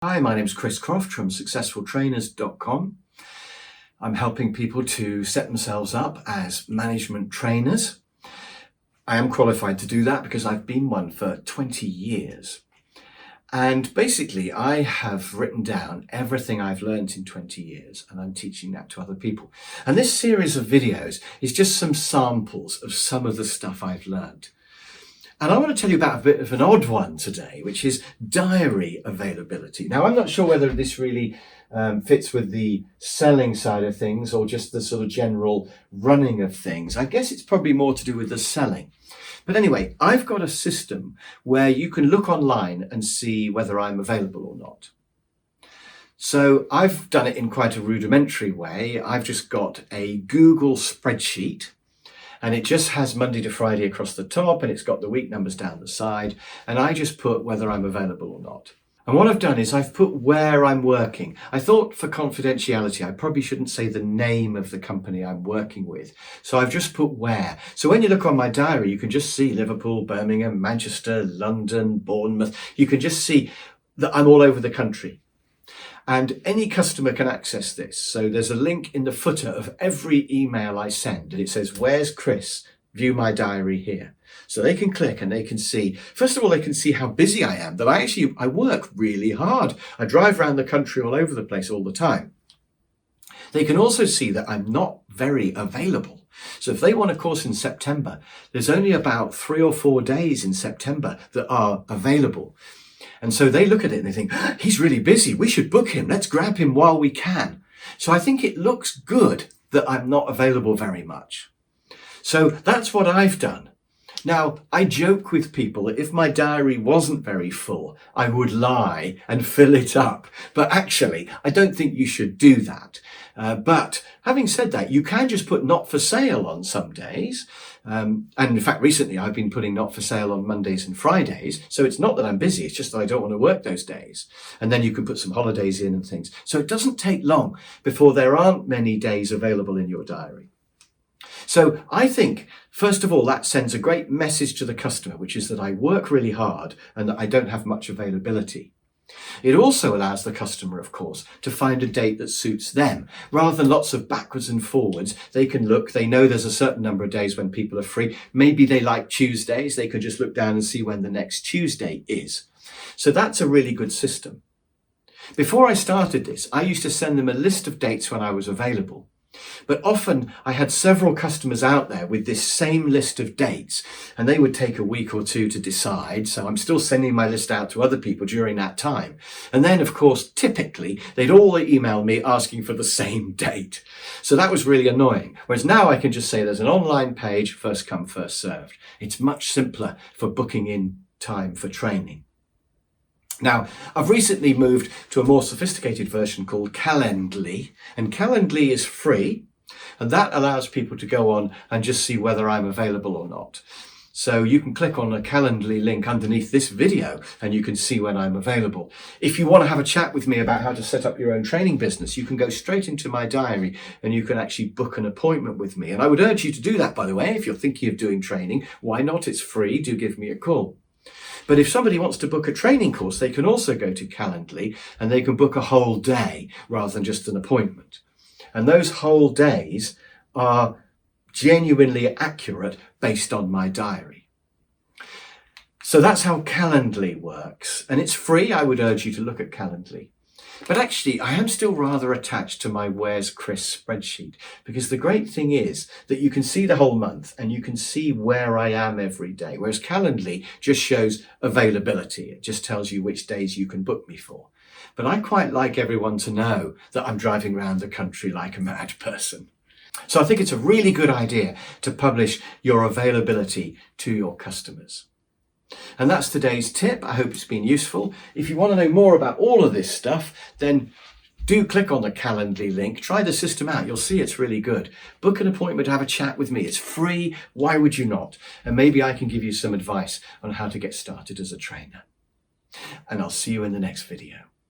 Hi, my name is Chris Croft from successfultrainers.com. I'm helping people to set themselves up as management trainers. I am qualified to do that because I've been one for 20 years. And basically, I have written down everything I've learned in 20 years, and I'm teaching that to other people. And this series of videos is just some samples of some of the stuff I've learned. And I want to tell you about a bit of an odd one today, which is diary availability. Now, I'm not sure whether this really fits with the selling side of things or just the sort of general running of things. I guess it's probably more to do with the selling. But anyway, I've got a system where you can look online and see whether I'm available or not. So I've done it in quite a rudimentary way. I've just got a Google spreadsheet. And it just has Monday to Friday across the top, and it's got the week numbers down the side. And I just put whether I'm available or not. And what I've done is I've put where I'm working. I thought for confidentiality, I probably shouldn't say the name of the company I'm working with. So I've just put where. So when you look on my diary, you can just see Liverpool, Birmingham, Manchester, London, Bournemouth. You can just see that I'm all over the country. And any customer can access this. So there's a link in the footer of every email I send, and it says, "Where's Chris? View my diary here." So they can click and they can see, first of all, they can see how busy I am, that I work really hard. I drive around the country all over the place all the time. They can also see that I'm not very available. So if they want a course in September, there's only about 3 or 4 days in September that are available. And so they look at it and they think, he's really busy. We should book him. Let's grab him while we can. So I think it looks good that I'm not available very much. So that's what I've done. Now, I joke with people that if my diary wasn't very full, I would lie and fill it up. But actually, I don't think you should do that. But having said that, you can just put not for sale on some days. And in fact, recently I've been putting not for sale on Mondays and Fridays. So it's not that I'm busy, it's just that I don't want to work those days. And then you can put some holidays in and things. So it doesn't take long before there aren't many days available in your diary. So I think, first of all, that sends a great message to the customer, which is that I work really hard and that I don't have much availability. It also allows the customer, of course, to find a date that suits them. Rather than lots of backwards and forwards, they can look, they know there's a certain number of days when people are free. Maybe they like Tuesdays, they can just look down and see when the next Tuesday is. So that's a really good system. Before I started this, I used to send them a list of dates when I was available. But often I had several customers out there with this same list of dates, and they would take a week or two to decide. So I'm still sending my list out to other people during that time. And then, of course, typically they'd all email me asking for the same date. So that was really annoying. Whereas now I can just say there's an online page, first come, first served. It's much simpler for booking in time for training. Now, I've recently moved to a more sophisticated version called Calendly, and Calendly is free, and that allows people to go on and just see whether I'm available or not. So you can click on a Calendly link underneath this video and you can see when I'm available. If you want to have a chat with me about how to set up your own training business, you can go straight into my diary and you can actually book an appointment with me. And I would urge you to do that, by the way. If you're thinking of doing training, why not? It's free. Do give me a call. But if somebody wants to book a training course, they can also go to Calendly and they can book a whole day rather than just an appointment. And those whole days are genuinely accurate based on my diary. So that's how Calendly works. And it's free. I would urge you to look at Calendly. But actually, I am still rather attached to my Where's Chris spreadsheet, because the great thing is that you can see the whole month and you can see where I am every day, whereas Calendly just shows availability. It just tells you which days you can book me for. But I quite like everyone to know that I'm driving around the country like a mad person. So I think it's a really good idea to publish your availability to your customers. And that's today's tip. I hope it's been useful. If you want to know more about all of this stuff, then do click on the Calendly link. Try the system out. You'll see it's really good. Book an appointment to have a chat with me. It's free. Why would you not? And maybe I can give you some advice on how to get started as a trainer. And I'll see you in the next video.